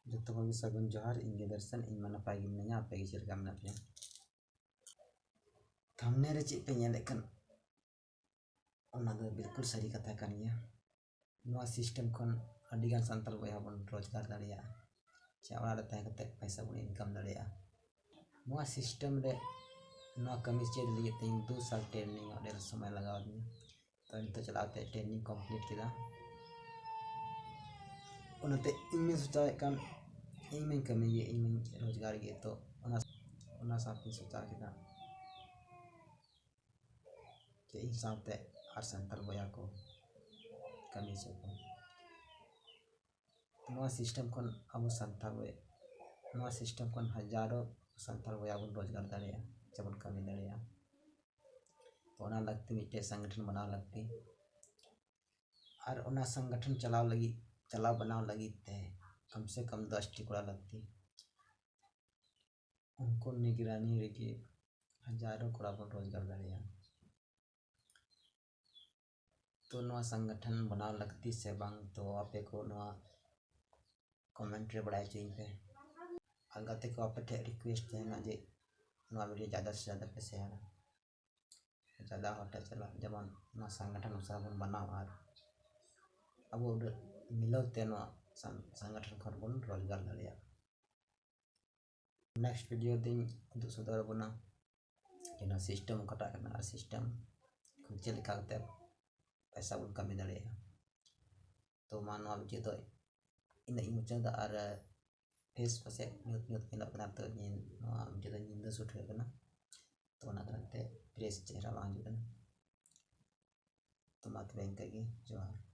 जो को सगुन जोहार इन दर्शन इन नपाय गिमिनाया आपे गी चेलका मेना पे थंबनेल रे चे पे नेले कन ओना दो बिल्कुल सही कथा कन गया नोआ सिस्टम खन अडिगान संताल बया बन रोजगार दाड़िया चे ओड़ा रे तय कते पैसा बन इनकम दाड़िया नोआ सिस्टम रे नोआ कमी चेड लिए तीन 2 साल ट्रेनिंग और समय लगाव दिया तो नितो चलाते ट्रेनिंग कंप्लीट किया उनते इनमें सोचा कन इनमें कमी ये इनमें रोजगार ये तो उना साथ सोचा किया कि इन साथ आर संताल बया को कमी से को नोआ सिस्टम खन अब संताल बया नोआ सिस्टम खन हजारों संताल बया बन रोजगार दाड़िया जबन कमी दाड़िया तो ओना लगती मिटे संगठन बनाव लगती और ओना संगठन चलाव बनाव लगी ते कम से कम 10 टिकड़ा लगती उनको निगरानी रखी हजारों कोड़ा बन रोजगार दाड़िया तो नोआ संगठन बनाव लगती से बांग तो आपे को नोआ कमेंट रे बड़ाई चाहिए पे अगते को आपे ठे रिक्वेस्ट है ना जे नोआ वीडियो ज़्यादा से ज़्यादा पे शेयर ज़्यादा होता चला जब नोआ संगठन उसाबन बनाव और अब मिलते नोआ संगठन खन बन रोजगार दाड़िया नेक्स्ट वीडियो दिन उदु सुधार बना केना सिस्टम कटा करना सिस्टम चेक लेका पैसा बन कमी दाड़िया तो मानवा वीडियो तो इन मुचाद और फेस पसे न्यूत न्यूत मिला बना तो नोआ वीडियो तो निंदा शूट करना तो ना करते प्रेस चेहरा बांग तो मत बैंक की जोहार।